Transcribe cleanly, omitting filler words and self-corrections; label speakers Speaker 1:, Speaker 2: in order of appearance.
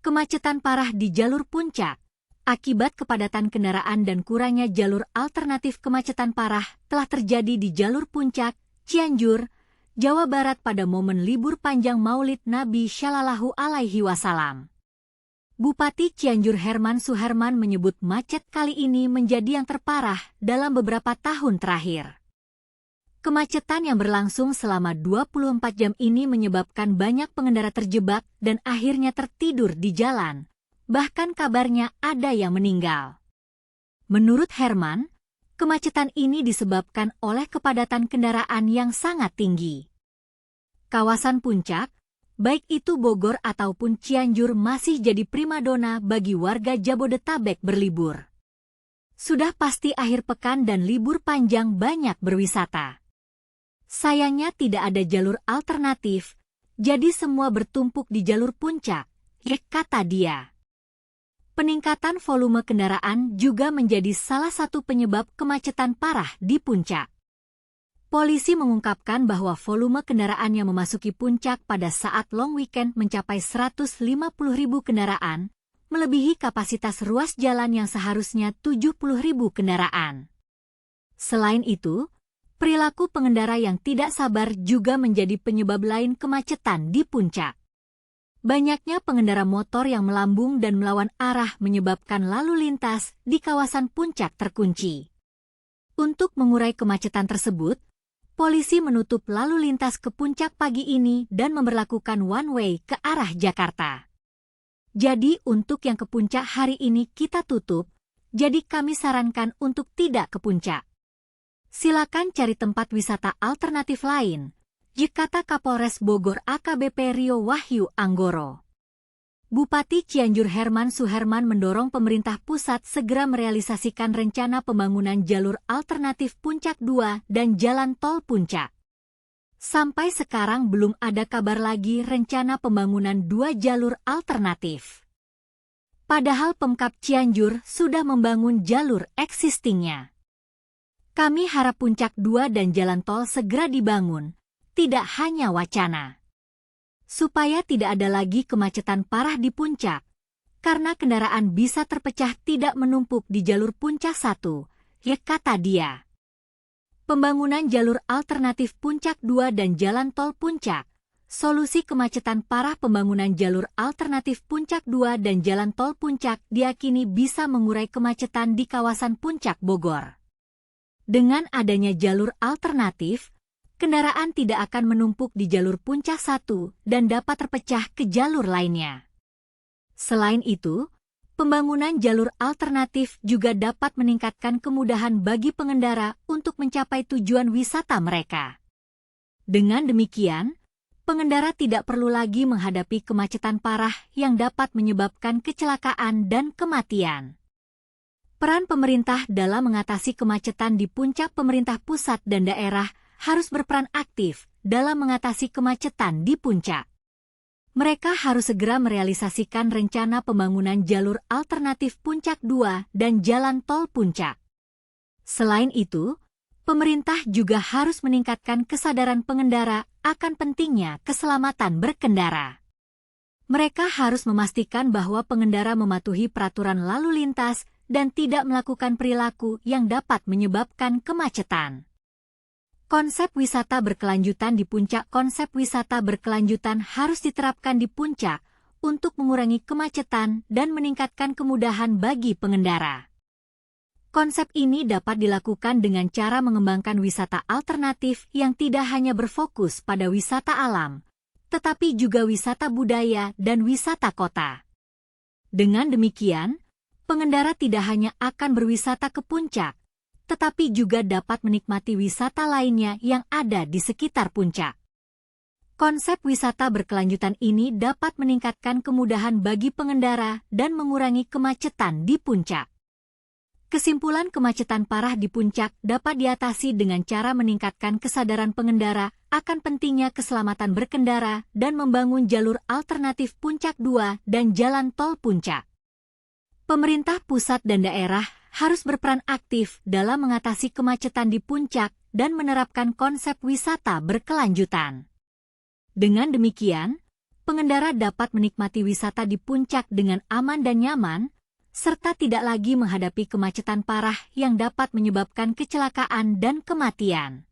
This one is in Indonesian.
Speaker 1: Kemacetan parah di jalur puncak. Akibat kepadatan kendaraan dan kurangnya jalur alternatif, kemacetan parah telah terjadi di jalur puncak, Cianjur, Jawa Barat pada momen libur panjang Maulid Nabi Shallallahu Alaihi Wasallam. Bupati Cianjur Herman Suherman menyebut macet kali ini menjadi yang terparah dalam beberapa tahun terakhir. Kemacetan yang berlangsung selama 24 jam ini menyebabkan banyak pengendara terjebak dan akhirnya tertidur di jalan. Bahkan kabarnya ada yang meninggal. Menurut Herman, kemacetan ini disebabkan oleh kepadatan kendaraan yang sangat tinggi. Kawasan puncak, baik itu Bogor ataupun Cianjur, masih jadi primadona bagi warga Jabodetabek berlibur. Sudah pasti akhir pekan dan libur panjang banyak berwisata. Sayangnya tidak ada jalur alternatif, jadi semua bertumpuk di jalur puncak, kata dia. Peningkatan volume kendaraan juga menjadi salah satu penyebab kemacetan parah di puncak. Polisi mengungkapkan bahwa volume kendaraan yang memasuki puncak pada saat long weekend mencapai 150.000 kendaraan, melebihi kapasitas ruas jalan yang seharusnya 70.000 kendaraan. Selain itu, perilaku pengendara yang tidak sabar juga menjadi penyebab lain kemacetan di puncak. Banyaknya pengendara motor yang melambung dan melawan arah menyebabkan lalu lintas di kawasan puncak terkunci. Untuk mengurai kemacetan tersebut, polisi menutup lalu lintas ke puncak pagi ini dan memberlakukan one way ke arah Jakarta. Jadi untuk yang ke puncak hari ini kita tutup, jadi kami sarankan untuk tidak ke puncak. Silakan cari tempat wisata alternatif lain, kata Kapolres Bogor AKBP Rio Wahyu Anggoro. Bupati Cianjur Herman Suherman mendorong pemerintah pusat segera merealisasikan rencana pembangunan jalur alternatif Puncak 2 dan Jalan Tol Puncak. Sampai sekarang belum ada kabar lagi rencana pembangunan 2 jalur alternatif. Padahal Pemkab Cianjur sudah membangun jalur existingnya. Kami harap Puncak 2 dan Jalan Tol segera dibangun, tidak hanya wacana. Supaya tidak ada lagi kemacetan parah di puncak, karena kendaraan bisa terpecah tidak menumpuk di jalur puncak 1, kata dia. Pembangunan jalur alternatif Puncak 2 dan Jalan Tol Puncak, solusi kemacetan parah. Pembangunan jalur alternatif Puncak 2 dan Jalan Tol Puncak diyakini bisa mengurai kemacetan di kawasan Puncak Bogor. Dengan adanya jalur alternatif, kendaraan tidak akan menumpuk di jalur puncak 1 dan dapat terpecah ke jalur lainnya. Selain itu, pembangunan jalur alternatif juga dapat meningkatkan kemudahan bagi pengendara untuk mencapai tujuan wisata mereka. Dengan demikian, pengendara tidak perlu lagi menghadapi kemacetan parah yang dapat menyebabkan kecelakaan dan kematian. Peran pemerintah dalam mengatasi kemacetan di puncak. Pemerintah pusat dan daerah harus berperan aktif dalam mengatasi kemacetan di puncak. Mereka harus segera merealisasikan rencana pembangunan jalur alternatif Puncak 2 dan Jalan Tol Puncak. Selain itu, pemerintah juga harus meningkatkan kesadaran pengendara akan pentingnya keselamatan berkendara. Mereka harus memastikan bahwa pengendara mematuhi peraturan lalu lintas dan tidak melakukan perilaku yang dapat menyebabkan kemacetan. Konsep wisata berkelanjutan di puncak. Konsep wisata berkelanjutan harus diterapkan di puncak untuk mengurangi kemacetan dan meningkatkan kemudahan bagi pengendara. Konsep ini dapat dilakukan dengan cara mengembangkan wisata alternatif yang tidak hanya berfokus pada wisata alam, tetapi juga wisata budaya dan wisata kota. Dengan demikian, pengendara tidak hanya akan berwisata ke puncak, tetapi juga dapat menikmati wisata lainnya yang ada di sekitar puncak. Konsep wisata berkelanjutan ini dapat meningkatkan kemudahan bagi pengendara dan mengurangi kemacetan di puncak. Kesimpulan, kemacetan parah di puncak dapat diatasi dengan cara meningkatkan kesadaran pengendara akan pentingnya keselamatan berkendara dan membangun jalur alternatif Puncak 2 dan Jalan Tol Puncak. Pemerintah pusat dan daerah harus berperan aktif dalam mengatasi kemacetan di puncak dan menerapkan konsep wisata berkelanjutan. Dengan demikian, pengendara dapat menikmati wisata di puncak dengan aman dan nyaman, serta tidak lagi menghadapi kemacetan parah yang dapat menyebabkan kecelakaan dan kematian.